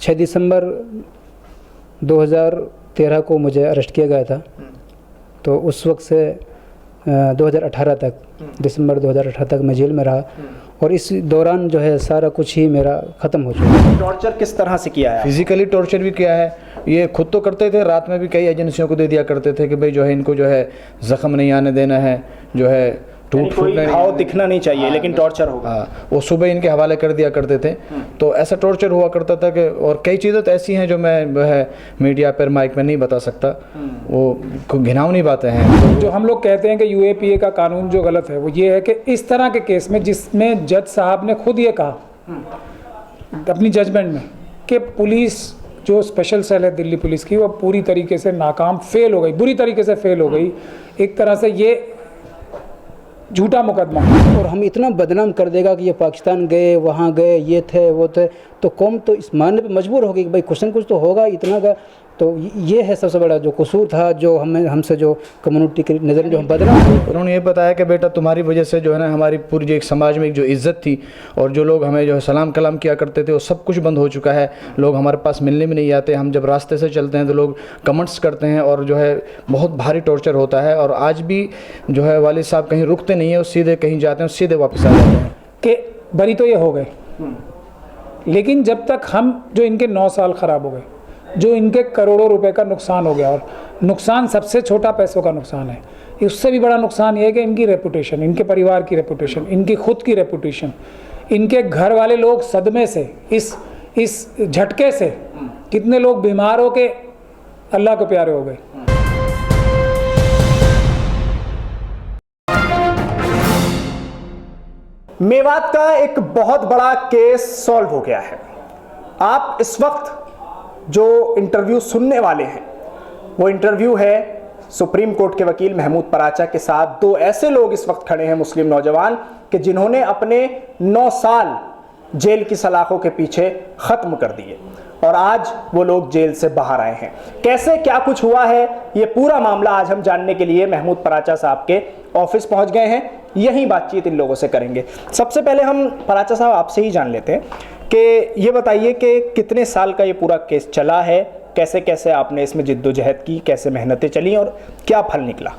6 दिसंबर 2013 को मुझे अरेस्ट किया गया था। तो उस वक्त से 2018 तक दिसंबर 2018 तक मैं जेल में रहा और इस दौरान जो है सारा कुछ ही मेरा ख़त्म हो चुका है। टॉर्चर किस तरह से किया है? फिजिकली टॉर्चर भी किया है। ये खुद तो करते थे, रात में भी कई एजेंसियों को दे दिया करते थे कि भाई जो है इनको जो है ज़ख्म नहीं आने देना है, जो है टूट फूट घाव दिखना नहीं चाहिए, लेकिन टॉर्चर होगा। वो सुबह इनके हवाले कर दिया करते थे। तो ऐसा टॉर्चर हुआ करता था कि और कई चीज़ें तो ऐसी हैं जो मैं है मीडिया पर माइक में नहीं बता सकता, वो घिनौनी बातें हैं। जो हम लोग कहते हैं कि यूएपीए का कानून जो गलत है वो ये है कि इस तरह के केस में जिसमें जज साहब ने खुद ये कहा अपनी जजमेंट में कि पुलिस जो स्पेशल सेल है दिल्ली पुलिस की वो पूरी तरीके से नाकाम फेल हो गई, बुरी तरीके से फेल हो गई। एक तरह से ये झूठा मुकदमा और हम इतना बदनाम कर देगा कि ये पाकिस्तान गए, वहाँ गए, ये थे वो थे, तो कौम तो इस मानने पे मजबूर होगी कि भाई कुछ न कुछ तो होगा इतना का। तो ये है सबसे बड़ा जो कसूर था, जो हमसे जो कम्युनिटी की नज़र में जो हम बदनाम हुए। उन्होंने ये बताया कि बेटा तुम्हारी वजह से जो है ना हमारी पूरी जो एक समाज में एक जो इज़्ज़त थी और जो लोग हमें जो है सलाम कलाम किया करते थे वो सब कुछ बंद हो चुका है। लोग हमारे पास मिलने भी नहीं आते, हम जब रास्ते से चलते हैं तो लोग कमेंट्स करते हैं और जो है बहुत भारी टॉर्चर होता है। और आज भी जो है वालिद साहब कहीं रुकते नहीं हैं, वो सीधे कहीं जाते हैं सीधे वापस आ जाते हैं कि बरी तो ये हो गए। लेकिन जब तक हम जो इनके 9 साल ख़राब हो गए, जो इनके करोड़ों रुपए का नुकसान हो गया, और नुकसान सबसे छोटा पैसों का नुकसान है, उससे भी बड़ा नुकसान ये है कि इनकी रेपुटेशन, इनके परिवार की रेपुटेशन, इनकी खुद की रेपुटेशन, इनके घर वाले लोग सदमे से, इस झटके से कितने लोग बीमार हो के अल्लाह को प्यारे हो गए। मेवात का एक बहुत बड़ा केस सॉल्व हो गया है। आप इस वक्त जो इंटरव्यू सुनने वाले हैं वो इंटरव्यू है सुप्रीम कोर्ट के वकील महमूद पराचा के साथ। 2 ऐसे लोग इस वक्त खड़े हैं, मुस्लिम नौजवान, कि जिन्होंने अपने 9 साल जेल की सलाखों के पीछे खत्म कर दिए और आज वो लोग जेल से बाहर आए हैं। कैसे क्या कुछ हुआ है ये पूरा मामला आज हम जानने के लिए महमूद पराचा साहब के ऑफिस पहुंच गए हैं। यही बातचीत इन लोगों से करेंगे। सबसे पहले हम पराचा साहब आपसे ही जान लेते हैं कि ये बताइए कि कितने साल का ये पूरा केस चला है, कैसे कैसे आपने इसमें जिद्दोजहद की, कैसे मेहनतें चली और क्या फल निकला?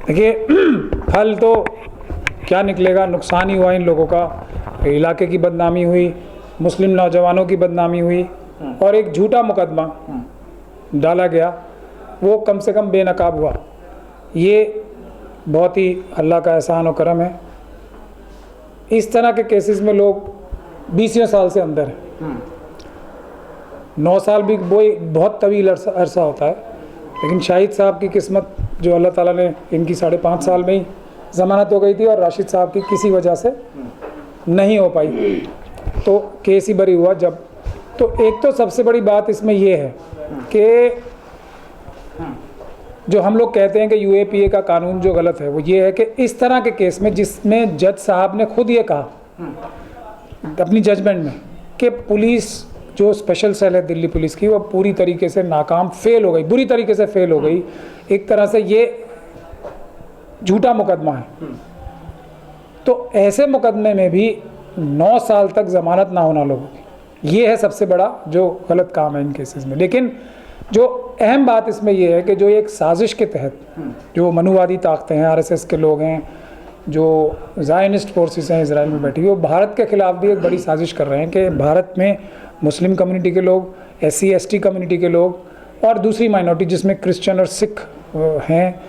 देखिए, फल तो क्या निकलेगा, नुकसान ही हुआ इन लोगों का। इलाके की बदनामी हुई, मुस्लिम नौजवानों की बदनामी हुई और एक झूठा मुकदमा डाला गया, वो कम से कम बेनकाब हुआ। ये बहुत ही अल्लाह का एहसान और करम है। इस तरह के केसेस में लोग 20 साल से अंदर है। 9 साल भी वो बहुत तवील अरसा होता है, लेकिन शाहिद साहब की किस्मत जो अल्लाह ताला ने, इनकी 5.5 साल में ही ज़मानत हो गई थी और राशिद साहब की किसी वजह से नहीं हो पाई, तो केस ही बरी हुआ। जब तो एक तो सबसे बड़ी बात इसमें ये है कि जो हम लोग कहते हैं कि यूएपीए का कानून जो गलत है वो ये है कि इस तरह के केस में जिसमें जज साहब ने खुद ये कहा अपनी जजमेंट में कि पुलिस जो स्पेशल सेल है दिल्ली पुलिस की वो पूरी तरीके से नाकाम फेल हो गई, बुरी तरीके से फेल हो गई। एक तरह से ये झूठा मुकदमा है। तो ऐसे मुकदमे में भी 9 साल तक ज़मानत ना होना लोगों की, ये है सबसे बड़ा जो गलत काम है इन केसेस में। लेकिन जो अहम बात इसमें यह है कि जो एक साजिश के तहत जो मनुवादी ताकतें हैं, आरएसएस के लोग हैं, जो ज़ायनिस्ट फोर्सेस हैं इजराइल में बैठी, वो भारत के ख़िलाफ़ भी एक बड़ी साजिश कर रहे हैं कि भारत में मुस्लिम कम्युनिटी के लोग, SC ST कम्युनिटी के लोग और दूसरी माइनॉरिटी जिसमें क्रिश्चियन और सिख हैं,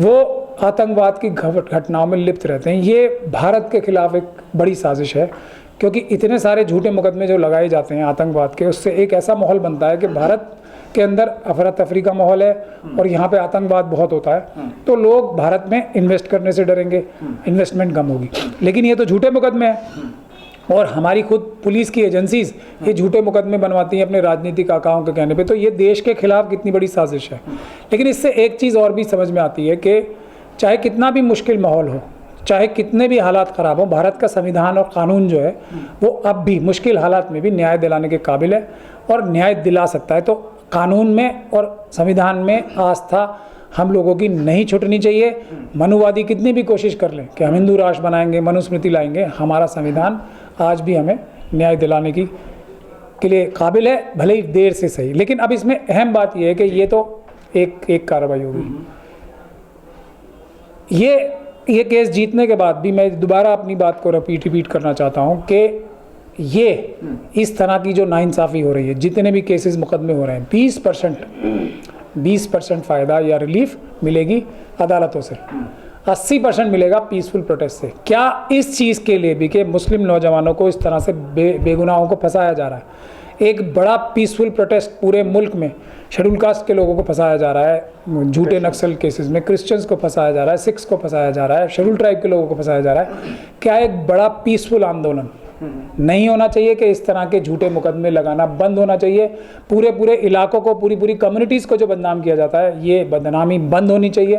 वो आतंकवाद की घटनाओं में लिप्त रहते हैं। ये भारत के ख़िलाफ़ एक बड़ी साजिश है, क्योंकि इतने सारे झूठे मुकदमे जो लगाए जाते हैं आतंकवाद के, उससे एक ऐसा माहौल बनता है कि भारत के अंदर अफरा तफरी का माहौल है और यहाँ पे आतंकवाद बहुत होता है, तो लोग भारत में इन्वेस्ट करने से डरेंगे, इन्वेस्टमेंट कम होगी। लेकिन ये तो झूठे मुकदमे हैं और हमारी खुद पुलिस की एजेंसीज ये झूठे मुकदमे बनवाती हैं अपने राजनीतिक आकाओं के कहने पे, तो ये देश के खिलाफ कितनी बड़ी साजिश है। लेकिन इससे एक चीज़ और भी समझ में आती है कि चाहे कितना भी मुश्किल माहौल हो, चाहे कितने भी हालात ख़राब हो, भारत का संविधान और कानून जो है वो अब भी मुश्किल हालात में भी न्याय दिलाने के काबिल है और न्याय दिला सकता है। तो कानून में और संविधान में आस्था हम लोगों की नहीं छूटनी चाहिए। मनुवादी कितनी भी कोशिश कर लें कि हम हिंदू राष्ट्र बनाएंगे, मनुस्मृति लाएंगे, हमारा संविधान आज भी हमें न्याय दिलाने की के लिए काबिल है, भले ही देर से सही। लेकिन अब इसमें अहम बात यह है कि ये तो एक कार्रवाई होगी। ये केस जीतने के बाद भी मैं दोबारा अपनी बात को रिपीट करना चाहता हूँ कि ये इस तरह की जो नाइंसाफ़ी हो रही है, जितने भी केसेस मुकदमे हो रहे हैं, 20% फ़ायदा या रिलीफ मिलेगी अदालतों से, 80% मिलेगा पीसफुल प्रोटेस्ट से। क्या इस चीज़ के लिए भी कि मुस्लिम नौजवानों को इस तरह से बेगुनाहों को फंसाया जा रहा है, एक बड़ा पीसफुल प्रोटेस्ट पूरे मुल्क में शेड्यूल कास्ट के लोगों को फंसाया जा रहा है, झूठे नक्सल केसेस में क्रिश्चियंस को फंसाया जा रहा है, सिख्स को फंसाया जा रहा है, शेड्यूल ट्राइब के लोगों को फंसाया जा रहा है, क्या एक बड़ा पीसफुल आंदोलन नहीं होना चाहिए कि इस तरह के झूठे मुकदमे लगाना बंद होना चाहिए? पूरे इलाकों को, पूरी कम्युनिटीज़ को जो बदनाम किया जाता है, ये बदनामी बंद होनी चाहिए।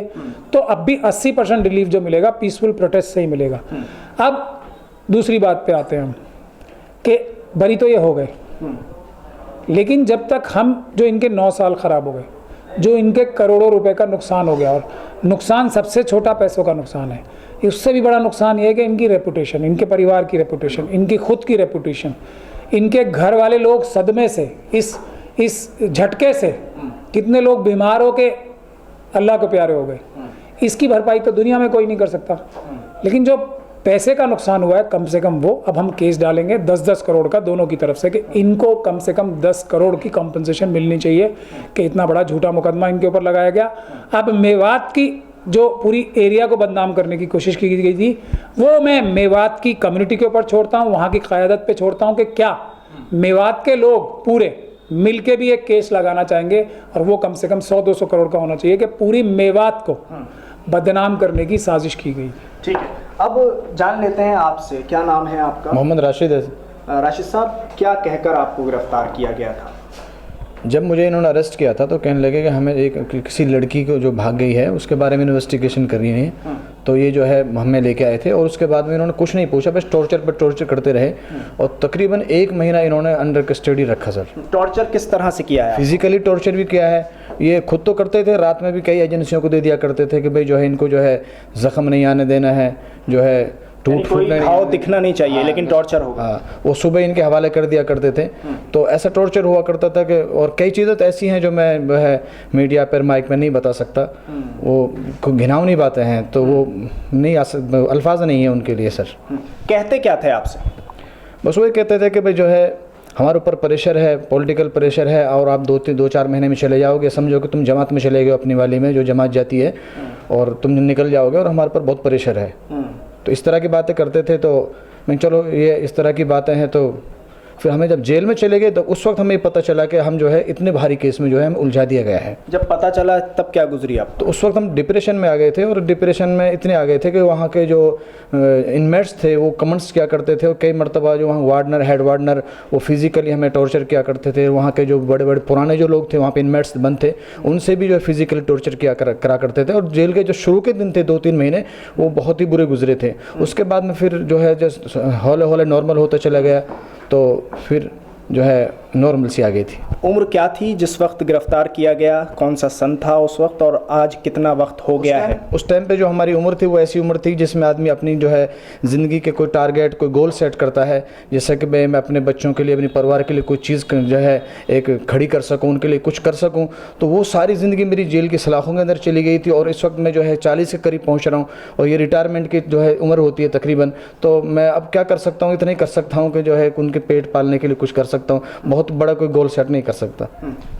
तो अब भी 80% रिलीफ जो मिलेगा पीसफुल प्रोटेस्ट से ही मिलेगा। अब दूसरी बात पे आते हैं हम कि बरी तो ये हो गए, लेकिन जब तक हम जो इनके 9 साल ख़राब हो गए, जो इनके करोड़ों रुपए का नुकसान हो गया, और नुकसान सबसे छोटा पैसों का नुकसान है, उससे भी बड़ा नुकसान ये है कि इनकी रेपुटेशन, इनके परिवार की रेपुटेशन, इनकी खुद की रेपुटेशन, इनके घर वाले लोग सदमे से, इस झटके से कितने लोग बीमार हो के अल्लाह को प्यारे हो गए, इसकी भरपाई तो दुनिया में कोई नहीं कर सकता। लेकिन जो पैसे का नुकसान हुआ है, कम से कम वो अब हम केस डालेंगे 10-10 करोड़ का दोनों की तरफ से कि इनको कम से कम 10 करोड़ की कॉम्पनसेशन मिलनी चाहिए कि इतना बड़ा झूठा मुकदमा इनके ऊपर लगाया गया। अब मेवात की जो पूरी एरिया को बदनाम करने की कोशिश की गई थी, वो मैं मेवात की कम्युनिटी के ऊपर छोड़ता हूँ, वहाँ की क़यादत पे छोड़ता हूँ कि क्या मेवात के लोग पूरे मिल के भी एक केस लगाना चाहेंगे, और वो कम से कम 100-200 करोड़ का होना चाहिए कि पूरी मेवात को बदनाम करने की साजिश की गई। ठीक है, अब जान लेते हैं आपसे, क्या नाम है आपका? मोहम्मद राशिद है। राशिद साहब, क्या कहकर आपको गिरफ्तार किया गया था? जब मुझे इन्होंने अरेस्ट किया था तो कहने लगे कि हमें किसी लड़की को जो भाग गई है उसके बारे में इन्वेस्टिगेशन करनी है, तो ये जो है हमें लेके आए थे। और उसके बाद में इन्होंने कुछ नहीं पूछा, बस टॉर्चर पर टॉर्चर करते रहे, और तकरीबन 1 महीना इन्होंने अंडर कस्टडी रखा सर। टॉर्चर किस तरह से किया है? फिजिकली टॉर्चर भी किया है, ये खुद तो करते थे, रात में भी कई एजेंसियों को दे दिया करते थे कि भाई जो है इनको जो है ज़ख्म नहीं आने देना है, जो है टूट फूट घाव दिखना नहीं चाहिए, लेकिन टॉर्चर होगा। हाँ, वो सुबह इनके हवाले कर दिया करते थे। तो ऐसा टॉर्चर हुआ करता था कि, और कई चीज़ें तो ऐसी हैं जो मैं वह मीडिया पर माइक में नहीं बता सकता, वो घिनौनी बातें हैं, तो वो नहीं अल्फाज नहीं है उनके लिए सर। कहते क्या थे आपसे? बस वही कहते थे कि भाई जो है हमारे ऊपर प्रेशर है, पॉलिटिकल प्रेशर है, और आप 2-4 महीने में चले जाओगे, समझो कि तुम जमात में चले गए अपनी वाली में जो जमात जाती है, और तुम निकल जाओगे, और हमारे ऊपर बहुत प्रेशर है। तो इस तरह की बातें करते थे। तो मैं चलो ये इस तरह की बातें हैं, तो फिर हमें जब जेल में चले गए तो उस वक्त हमें पता चला कि हम जो है इतने भारी केस में जो है हमें उलझा दिया गया है। जब पता चला तब क्या गुजरी आप? तो उस वक्त हम डिप्रेशन में आ गए थे, और डिप्रेशन में इतने आ गए थे कि वहाँ के जो इनमेट्स थे वो कमेंट्स क्या करते थे, और कई मरतबा जो वहाँ वार्डनर, हेड वार्डनर, वो फिज़िकली हमें टॉर्चर किया करते थे। वहाँ के जो बड़े बड़े पुराने जो लोग थे वहाँ पे इनमेट्स बंद थे, उनसे भी जो है फिज़िकली टॉर्चर करा करते थे। और जेल के जो शुरू के दिन थे 2-3 महीने, वो बहुत ही बुरे गुजरे थे। उसके बाद में फिर जो है जस्ट हौले हौले नॉर्मल होता चला गया, तो फिर जो है नॉर्मल सी आ गई थी। उम्र क्या थी जिस वक्त गिरफ्तार किया गया? कौन सा सन था उस वक्त, और आज कितना वक्त हो गया है? उस टाइम पे जो हमारी उम्र थी वो ऐसी उम्र थी जिसमें आदमी अपनी जो है ज़िंदगी के कोई टारगेट, कोई गोल सेट करता है, जैसे कि भाई मैं अपने बच्चों के लिए, अपने परिवार के लिए कोई चीज़ जो है एक खड़ी कर सकूँ, उनके लिए कुछ कर सकूँ। तो वो सारी ज़िंदगी मेरी जेल की सलाखों के अंदर चली गई थी, और इस वक्त मैं जो है 40 के करीब पहुँच रहा हूँ, और ये रिटायरमेंट की जो है उम्र होती है तकरीबन। तो मैं अब क्या कर सकता हूँ? इतना ही कर सकता हूँ कि जो है उनके पेट पालने के लिए कुछ कर सकता हूँ, बहुत बड़ा कोई गोल सेट नहीं कर सकता।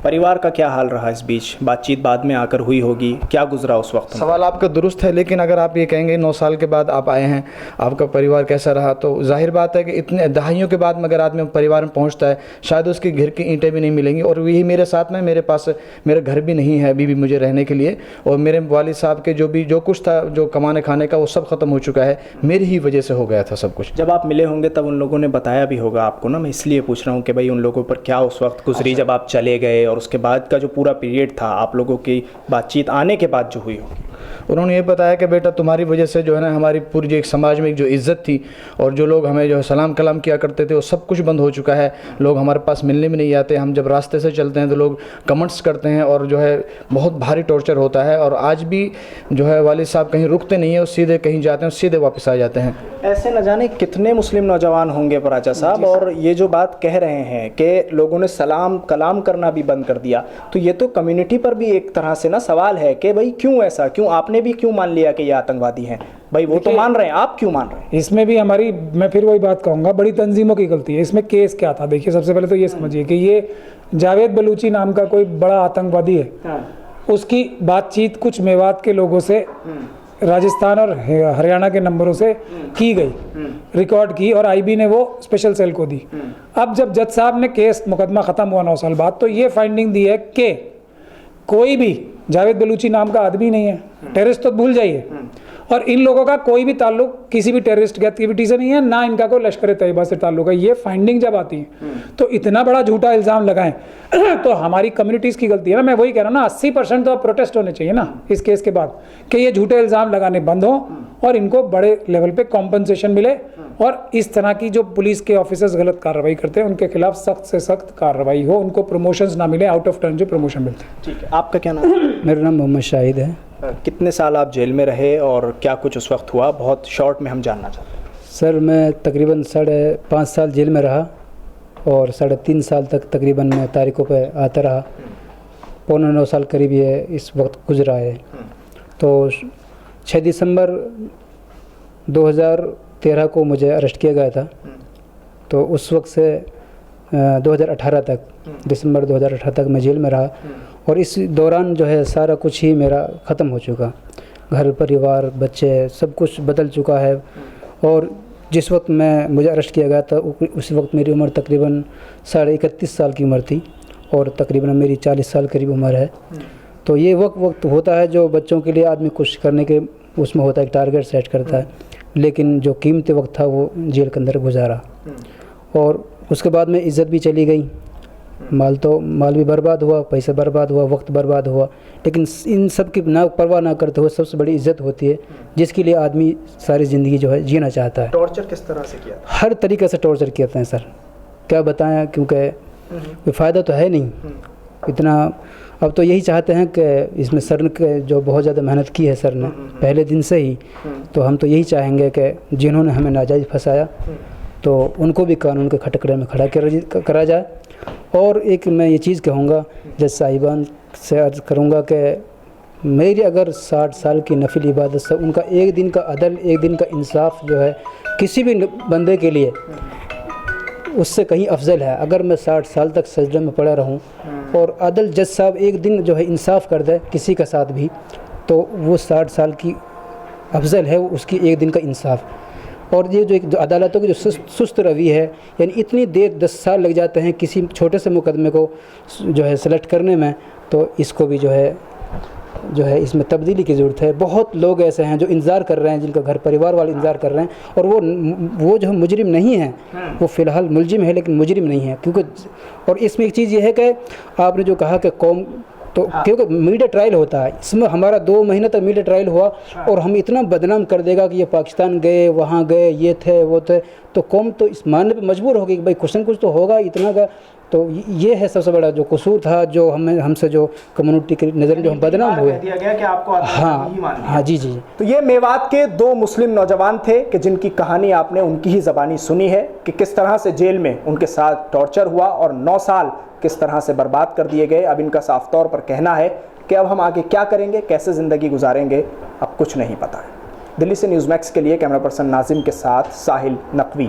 परिवार का क्या हाल रहा इस बीच? बातचीत बाद में आकर हुई होगी, क्या गुजरा उस वक्त? सवाल आपका दुरुस्त है, लेकिन अगर आप ये कहेंगे 9 साल के बाद आप आए हैं, आपका परिवार कैसा रहा, तो जाहिर बात है कि इतने दहाइयों के बाद में अगर आदमी परिवार में पहुंचता है, शायद उसके घर की ईंटें भी नहीं मिलेंगी। और यही मेरे साथ में, मेरे पास मेरा घर भी नहीं है अभी भी मुझे रहने के लिए, और मेरे वालिद साहब के जो कुछ था, जो कमाने खाने का, वो सब ख़त्म हो चुका है, मेरी ही वजह से हो गया था सब कुछ। जब आप मिले होंगे तब उन लोगों ने बताया भी होगा आपको ना, मैं इसलिए पूछ रहा हूँ कि भाई उन लोगों पर क्या उस वक्त गुजरी जब आप चले गए, और उसके बाद का जो पूरा पीरियड था, आप लोगों की बातचीत आने के बाद जो हुई होगी? उन्होंने ये बताया कि बेटा तुम्हारी वजह से जो है ना हमारी पूरी जो एक समाज में एक जो इज़्ज़त थी और जो लोग हमें जो है सलाम कलाम किया करते थे वो सब कुछ बंद हो चुका है। लोग हमारे पास मिलने भी नहीं आते, हम जब रास्ते से चलते हैं तो लोग कमेंट्स करते हैं और जो है बहुत भारी टॉर्चर होता है। और आज भी जो है वालिद साहब कहीं रुकते नहीं हैं, वो सीधे कहीं जाते हैं, सीधे वापस आ जाते हैं। ऐसे न जाने कितने मुस्लिम नौजवान होंगे पराचा साहब, और ये जो बात कह रहे हैं कि लोगों ने सलाम कलाम करना भी बंद कर दिया, तो ये तो कम्युनिटी पर भी एक तरह से ना सवाल है कि भाई क्यों ऐसा, क्यों आपने भी क्यों मान लिया कि ये आतंकवादी हैं? भाई वो तो मान रहे हैं, आप क्यों मान रहे हैं? इसमें भी हमारी, मैं फिर वही बात कहूँगा, बड़ी तंजीमों की गलती है। इसमें केस क्या था? देखिए, सबसे पहले तो ये समझिए कि ये जावेद बलूची नाम का कोई बड़ा आतंकवादी है, उसकी बातचीत कुछ मेवात के लोगों से राजस्थान और हरियाणा के नंबरों से की गई, रिकॉर्ड की, और आईबी ने वो स्पेशल सेल को दी। अब जब जज साहब ने केस मुकदमा ख़त्म हुआ 9 साल बाद, तो ये फाइंडिंग दी है कि कोई भी जावेद बलूची नाम का आदमी नहीं है, टेररिस्ट तो भूल जाइए, और इन लोगों का कोई भी ताल्लुक किसी भी टेररिस्ट एक्टिविटी से नहीं है, ना इनका कोई लश्कर तैयबा से ताल्लुक है। ये फाइंडिंग जब आती है तो इतना बड़ा झूठा इल्ज़ाम लगाएं तो हमारी कम्युनिटीज़ की गलती है ना। मैं वही कह रहा हूँ ना, 80% तो अब प्रोटेस्ट होने चाहिए ना इस केस के बाद, कि ये झूठे इल्ज़ाम लगाने बंद हों और इनको बड़े लेवल पे कॉम्पनसेशन मिले, और इस तरह की जो पुलिस के ऑफिसर्स गलत कार्रवाई करते हैं उनके खिलाफ सख्त से सख्त कार्रवाई हो, उनको प्रमोशंस ना मिले, आउट ऑफ टर्न जो प्रमोशन मिलते हैं। ठीक है, आपका क्या नाम है? मेरा नाम मोहम्मद शाहिद है। कितने साल आप जेल में रहे और क्या कुछ उस वक्त हुआ, बहुत शॉर्ट में हम जानना चाहते हैं। सर मैं तकरीबन 5.5 साल जेल में रहा और 3.5 साल तक तकरीबन मैं तारीखों पे आता रहा। 9 साल करीब ये इस वक्त गुजरा है। तो 6 दिसंबर 2013 को मुझे अरेस्ट किया गया था। तो उस वक्त से 2018 तक, दिसंबर 2018 तक मैं जेल में रहा, और इस दौरान जो है सारा कुछ ही मेरा ख़त्म हो चुका। घर परिवार बच्चे सब कुछ बदल चुका है। और जिस वक्त मुझे अरेस्ट किया गया था उस वक्त मेरी उम्र तकरीबन 31.5 साल की उम्र थी, और तकरीबन मेरी 40 साल करीब उम्र है। तो ये वक्त होता है जो बच्चों के लिए आदमी कुछ करने के उसमें होता है, एक टारगेट सेट करता है, लेकिन जो कीमती वक्त था वो जेल के अंदर गुजारा। और उसके बाद में इज़्ज़त भी चली गई, माल भी बर्बाद हुआ, पैसा बर्बाद हुआ, वक्त बर्बाद हुआ, लेकिन इन सब की ना परवाह ना करते हुए सबसे बड़ी इज़्ज़त होती है जिसके लिए आदमी सारी ज़िंदगी जो है जीना चाहता है। टॉर्चर किस तरह से किया? हर तरीके से टॉर्चर करते हैं सर, क्या बताएं, क्योंकि कोई फ़ायदा तो है नहीं इतना। अब तो यही चाहते हैं कि इसमें सर ने जो बहुत ज़्यादा मेहनत की है सर ने पहले दिन से ही, तो हम तो यही चाहेंगे कि जिन्होंने हमें नाजायज़ फंसाया तो उनको भी कानून के खटकड़े में खड़ा करा जाए। और एक मैं ये चीज़ कहूँगा, जज साहिबान से अर्ज़ करूँगा कि मेरी अगर 60 साल की नफिल इबादत से उनका एक दिन का अदल, एक दिन का इंसाफ जो है किसी भी बंदे के लिए उससे कहीं अफजल है। अगर मैं 60 साल तक सजदे में पड़ा रहूं और अदल जज साहब एक दिन जो है इंसाफ कर दे किसी के साथ भी, तो वो 60 साल की अफजल है उसकी एक दिन का इंसाफ। और ये जो अदालतों की जो सुस्त रवि है, यानी इतनी देर 10 साल लग जाते हैं किसी छोटे से मुकदमे को जो है सेलेक्ट करने में, तो इसको भी जो है इसमें तब्दीली की ज़रूरत है। बहुत लोग ऐसे हैं जो इंतज़ार कर रहे हैं, जिनका घर परिवार वाले इंतज़ार कर रहे हैं, और वो जो मुजरिम नहीं है, वो फ़िलहाल मुलजिम है लेकिन मुजरिम नहीं है। क्योंकि और इसमें एक चीज़ ये है कि आपने जो कहा कि कौम, तो क्योंकि मीडिया ट्रायल होता है, इसमें हमारा 2 महीने तक मीडिया ट्रायल हुआ और हम इतना बदनाम कर देगा कि ये पाकिस्तान गए, वहाँ गए, ये थे वो थे, तो कौम तो इस मानने पे मजबूर होगी कि भाई कुछ न कुछ तो होगा इतना का। तो ये है सबसे बड़ा जो कसूर था, जो हमसे जो कम्युनिटी की नज़र जो हम बदनाम हुए। दिया गया कि आपको हाँ जी। तो ये मेवात के 2 मुस्लिम नौजवान थे कि जिनकी कहानी आपने उनकी ही ज़बानी सुनी है कि किस तरह से जेल में उनके साथ टॉर्चर हुआ और 9 साल किस तरह से बर्बाद कर दिए गए। अब इनका साफ तौर पर कहना है कि अब हम आगे क्या करेंगे, कैसे ज़िंदगी गुजारेंगे, अब कुछ नहीं पता है। दिल्ली से न्यूज़ मैक्स के लिए कैमरा पर्सन नाजिम के साथ साहिल नकवी।